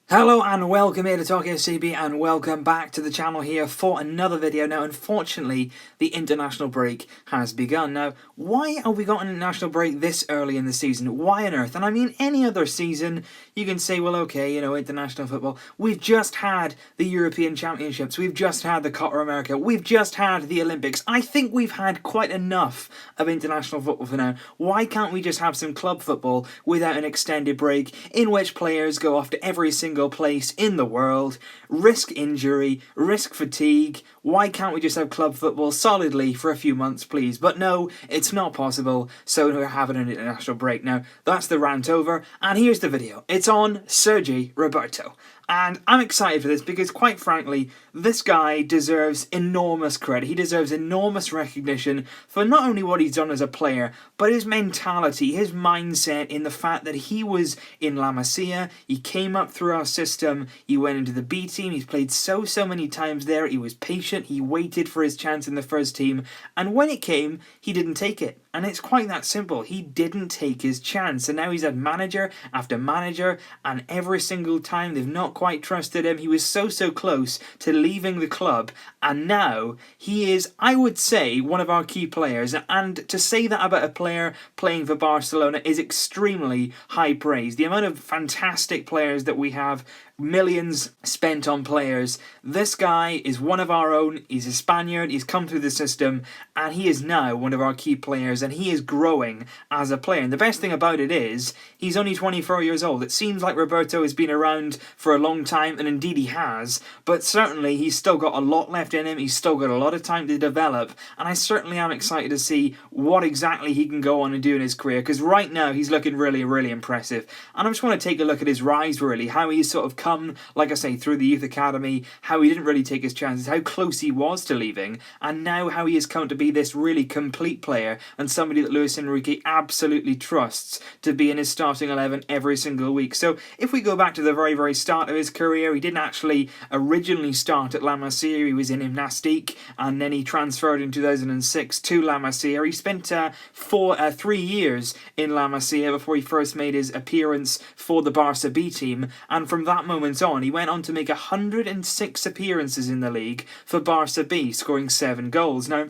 Hello and welcome here to Talk SCB and welcome back to the channel here for another video. Now unfortunately the international break has begun. Now why have we got an international break this early in the season? Why on earth? And I mean any other season you can say, well okay, you know, international football. We've just had the European Championships, we've just had the Copa America, we've just had the Olympics. I think we've had quite enough of international football for now. Why can't we just have some club football without an extended break in which players go off to every single place in the world, risk injury, risk fatigue? Why can't we just have club football solidly for a few months, please? But no, it's not possible, so we're having an international break. Now, that's the rant over, and here's the video. It's on Sergi Roberto. And I'm excited for this because, quite frankly, this guy deserves enormous credit. He deserves enormous recognition for not only what he's done as a player, but his mentality, his mindset in the fact that he was in La Masia, he came up through our system, he went into the B team, he's played so many times there, he was patient, he waited for his chance in the first team, and when it came, he didn't take it. And it's quite that simple. He didn't take his chance. And now he's had manager after manager, and every single time they've not quite trusted him. He was so close to leaving the club, and now he is, I would say, one of our key players. And to say that about a player playing for Barcelona is extremely high praise. The amount of fantastic players that we have, millions spent on players. This guy is one of our own. He's a Spaniard, he's come through the system, and he is now one of our key players, and he is growing as a player. And the best thing about it is, he's only 24 years old. It seems like Roberto has been around for a long time, and indeed he has, but certainly he's still got a lot left in him, he's still got a lot of time to develop, and I certainly am excited to see what exactly he can go on and do in his career, because right now he's looking really impressive. And I just want to take a look at his rise, really, how he's sort of come, like I say, through the youth academy, how he didn't really take his chances, how close he was to leaving, and now how he has come to be this really complete player and somebody that Luis Enrique absolutely trusts to be in his starting 11 every single week. So if we go back to the very start of his career, he didn't actually originally start at La Masia. He was in Gymnastique, and then he transferred in 2006 to La Masia. He spent 3 years in La Masia before he first made his appearance for the Barça B team, and from that moment on, he went on to make 106 appearances in the league for Barça B, scoring 7 goals. Now,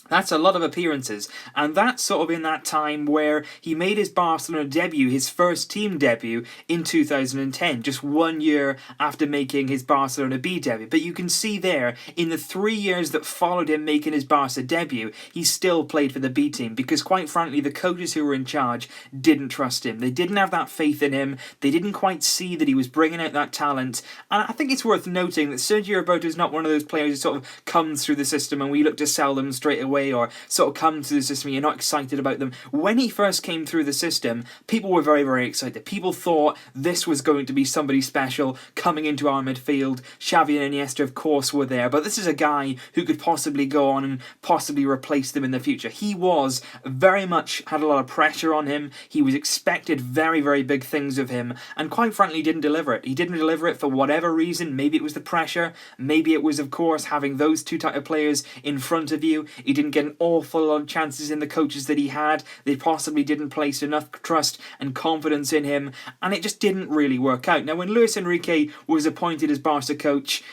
that's a lot of appearances, and that's sort of in that time where he made his Barcelona debut, his first team debut, in 2010, just 1 year after making his Barcelona B debut. But you can see there, in the 3 years that followed him making his Barca debut, he still played for the B team, because quite frankly, the coaches who were in charge didn't trust him. They didn't have that faith in him, they didn't quite see that he was bringing out that talent, and I think it's worth noting that Sergi Roberto is not one of those players who sort of comes through the system and we look to sell them straight away, or sort of come to the system and you're not excited about them. When he first came through the system, people were very excited. People thought this was going to be somebody special coming into our midfield. Xavi and Iniesta, of course, were there, but this is a guy who could possibly go on and possibly replace them in the future. He was very much, had a lot of pressure on him. He was expected very big things of him, and quite frankly, didn't deliver it. He didn't deliver it for whatever reason. Maybe it was the pressure, maybe it was, of course, having those two type of players in front of you. He didn't get an awful lot of chances in the coaches that he had. They possibly didn't place enough trust and confidence in him, and it just didn't really work out. Now, when Luis Enrique was appointed as Barca coach,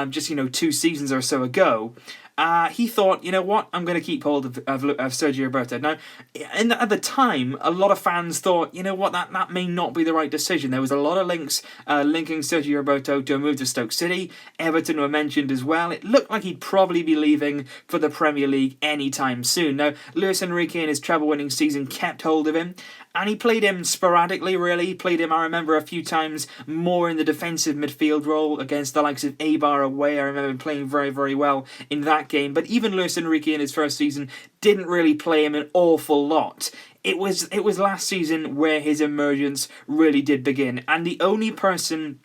just 2 seasons or so ago, he thought, you know what, I'm going to keep hold of Sergi Roberto. Now, at the time, a lot of fans thought, you know what, that may not be the right decision. There was a lot of links linking Sergi Roberto to a move to Stoke City. Everton were mentioned as well. It looked like he'd probably be leaving for the Premier League anytime soon. Now, Luis Enrique in his treble-winning season kept hold of him, and he played him sporadically, really. He played him, I remember, a few times more in the defensive midfield role against the likes of Eibar away. I remember him playing very well in that game. But even Luis Enrique in his first season didn't really play him an awful lot. It was last season where his emergence really did begin. And the only person,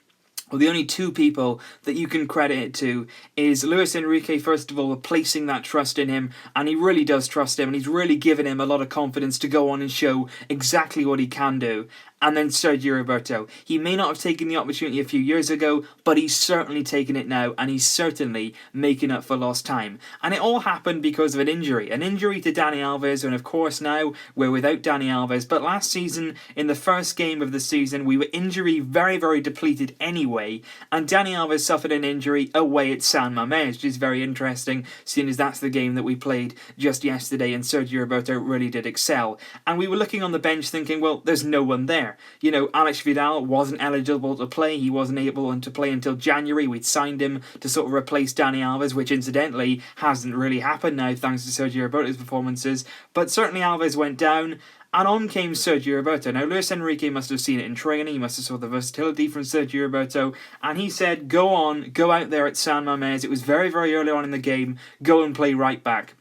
well, the only 2 people that you can credit it to is Luis Enrique, first of all, placing that trust in him, and he really does trust him, and he's really given him a lot of confidence to go on and show exactly what he can do. and then Sergi Roberto. He may not have taken the opportunity a few years ago, but he's certainly taken it now, and he's certainly making up for lost time. And it all happened because of an injury to Dani Alves, and of course now we're without Dani Alves. But last season, in the first game of the season, we were injury very, very depleted anyway, and Dani Alves suffered an injury away at San Mamés, which is very interesting, seeing as that's the game that we played just yesterday, and Sergi Roberto really did excel. And we were looking on the bench thinking, well, there's no one there. You know, Alex Vidal wasn't eligible to play. He wasn't able to play until January. We'd signed him to sort of replace Dani Alves, which incidentally hasn't really happened now thanks to Sergi Roberto's performances. But certainly Alves went down, and on came Sergi Roberto. Now, Luis Enrique must have seen it in training. He must have saw the versatility from Sergi Roberto. And he said, go on, go out there at San Mamés. It was very, very early on in the game. Go and play right back.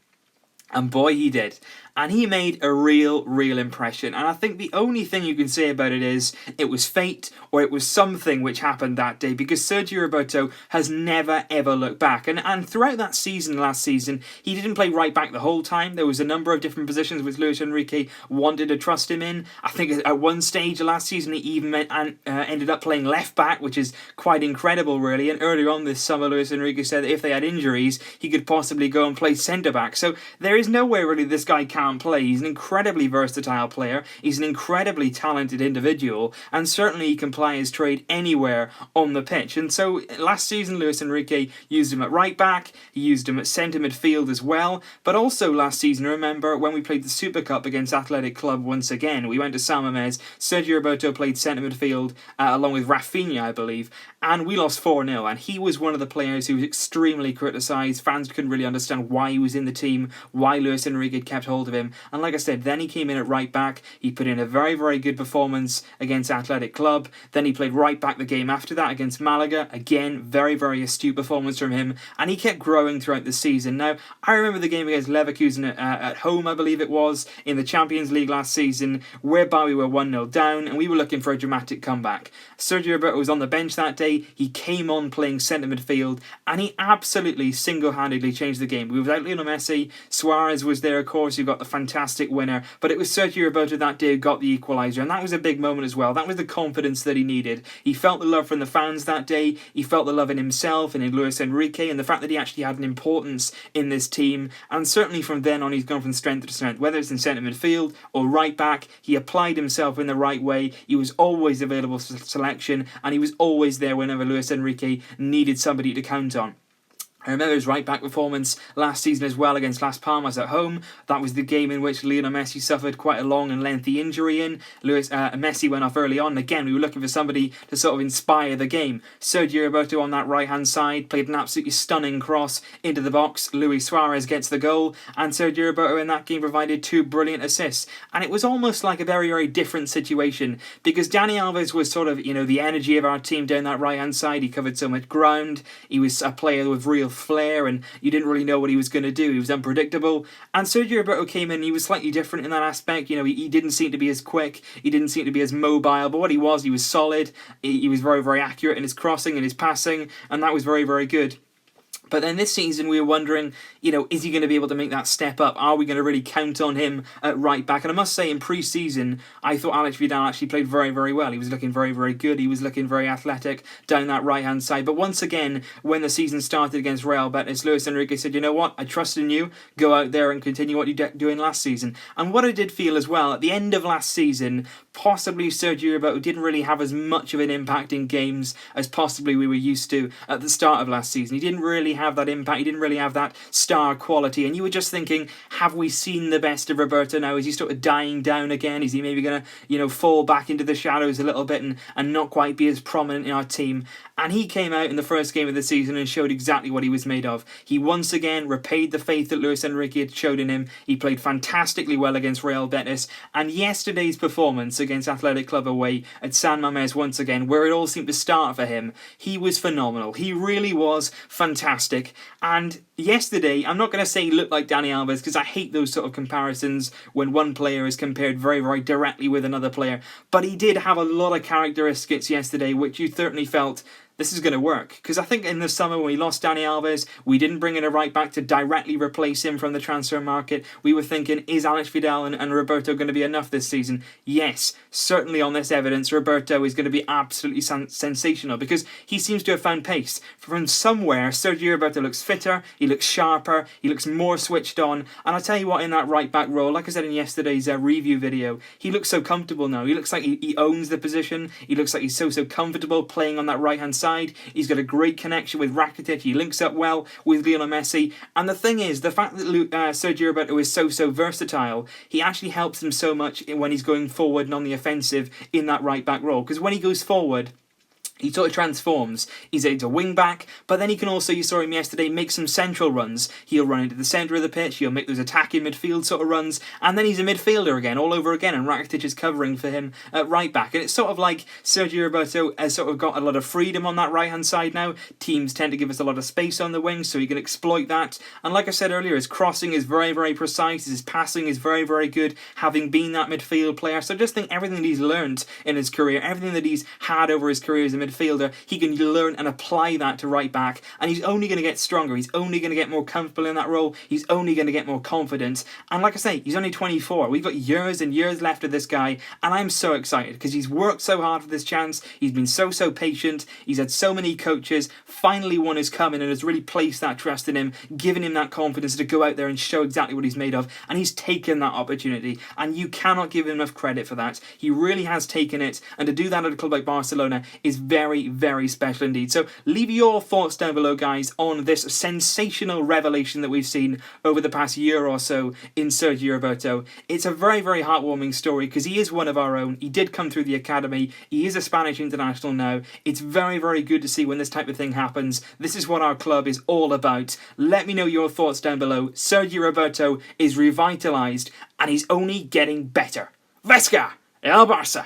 And boy, he did. And he made a real impression. And I think the only thing you can say about it is it was fate, or it was something which happened that day, because Sergi Roberto has never ever looked back. And throughout that season, last season, he didn't play right back the whole time. There was a number of different positions which Luis Enrique wanted to trust him in. I think at one stage last season, he even ended up playing left back, which is quite incredible, really. And earlier on this summer, Luis Enrique said that if they had injuries, he could possibly go and play centre back. So there is no way really this guy can't play. He's an incredibly versatile player. He's an incredibly talented individual, and certainly he can ply his trade anywhere on the pitch. And so last season, Luis Enrique used him at right back. He used him at centre midfield as well. But also last season, remember when we played the Super Cup against Athletic Club once again, we went to San Mamés. Sergi Roberto played centre midfield along with Rafinha, I believe, and we lost 4-0. And he was one of the players who was extremely criticised. Fans couldn't really understand why he was in the team, why Luis Enrique kept hold of him. And like I said, then he came in at right back. He put in a very, very good performance against Athletic Club. Then he played right back the game after that against Malaga. Again, very, very astute performance from him. And he kept growing throughout the season. Now, I remember the game against Leverkusen at home, I believe it was, in the Champions League last season, whereby we were 1-0 down and we were looking for a dramatic comeback. Sergi Roberto was on the bench that day. He came on playing centre midfield, and he absolutely single-handedly changed the game. We were without Lionel Messi. Suarez was there, of course, who got the fantastic winner, but it was Sergi Roberto that day who got the equaliser, and that was a big moment as well. That was the confidence that he needed. He felt the love from the fans that day. He felt the love in himself and in Luis Enrique, and the fact that he actually had an importance in this team. And certainly from then on, he's gone from strength to strength. Whether it's in centre midfield or right back, he applied himself in the right way. He was always available for selection, and he was always there whenever Luis Enrique needed somebody to count on. I remember his right-back performance last season as well against Las Palmas at home. That was the game in which Lionel Messi suffered quite a long and lengthy injury in. Messi went off early on. Again, we were looking for somebody to sort of inspire the game. Sergi Roberto on that right-hand side played an absolutely stunning cross into the box. Luis Suarez gets the goal, and Sergi Roberto in that game provided 2 brilliant assists. And it was almost like a very, very different situation, because Dani Alves was sort of, you know, the energy of our team down that right-hand side. He covered so much ground. He was a player with real flair, and you didn't really know what he was going to do. He was unpredictable. And Sergi Roberto came in, he was slightly different in that aspect. You know, he didn't seem to be as quick, he didn't seem to be as mobile, but what he was solid. He was very, very accurate in his crossing and his passing, and that was very, very good. But then this season we were wondering, you know, is he going to be able to make that step up? Are we going to really count on him at right back? And I must say, in pre-season, I thought Alex Vidal actually played very, very well. He was looking very, very good. He was looking very athletic down that right-hand side. But once again, when the season started against Real Betis, Luis Enrique said, you know what, I trust in you. Go out there and continue what you're doing last season. And what I did feel as well, at the end of last season, possibly Sergi Roberto didn't really have as much of an impact in games as possibly we were used to at the start of last season. He didn't really have that impact. He didn't really have that star quality. And you were just thinking, have we seen the best of Roberto now? Is he sort of dying down again? Is he maybe going to, you know, fall back into the shadows a little bit and not quite be as prominent in our team? And he came out in the first game of the season and showed exactly what he was made of. He once again repaid the faith that Luis Enrique had showed in him. He played fantastically well against Real Betis. And yesterday's performance against Athletic Club away at San Mamés once again, where it all seemed to start for him, he was phenomenal. He really was fantastic. And yesterday, I'm not going to say he looked like Dani Alves, because I hate those sort of comparisons when one player is compared very, very directly with another player. But he did have a lot of characteristics yesterday which you certainly felt this is going to work. Because I think in the summer when we lost Dani Alves, we didn't bring in a right back to directly replace him from the transfer market. We were thinking, is Alex Vidal and Roberto going to be enough this season? Yes, certainly on this evidence, Roberto is going to be absolutely sensational because he seems to have found pace. From somewhere, Sergi Roberto looks fitter, he looks sharper, he looks more switched on. And I'll tell you what, in that right back role, like I said in yesterday's review video, he looks so comfortable now. He looks like he owns the position. He looks like he's so comfortable playing on that right hand side. He's got a great connection with Rakitic. He links up well with Lionel Messi. And the thing is, the fact that Sergio Roberto is so versatile, he actually helps him so much when he's going forward and on the offensive in that right back role. Because when he goes forward, he sort of transforms. He's a wing back, but then he can also, you saw him yesterday, make some central runs. He'll run into the centre of the pitch, he'll make those attacking midfield sort of runs, and then he's a midfielder again, all over again, and Rakitic is covering for him at right back. And it's sort of like Sergio Roberto has sort of got a lot of freedom on that right-hand side now. Teams tend to give us a lot of space on the wing, so he can exploit that. And like I said earlier, his crossing is very precise, his passing is very good, having been that midfield player. So I just think everything that he's learned in his career, everything that he's had over his career as a midfielder, he can learn and apply that to right back, and he's only going to get stronger. He's only going to get more comfortable in that role. He's only going to get more confident. And like I say, he's only 24. We've got years and years left of this guy, and I'm so excited because he's worked so hard for this chance. He's been so patient. He's had so many coaches. Finally, one has come in and has really placed that trust in him, given him that confidence to go out there and show exactly what he's made of, and he's taken that opportunity, and you cannot give him enough credit for that. He really has taken it, and to do that at a club like Barcelona is very special indeed. So leave your thoughts down below, guys, on this sensational revelation that we've seen over the past year or so in Sergi Roberto. It's a very heartwarming story because he is one of our own. He did come through the academy. He is a Spanish international now. It's very good to see when this type of thing happens. This is what our club is all about. Let me know your thoughts down below. Sergi Roberto is revitalised and he's only getting better. Vesca! El Barça!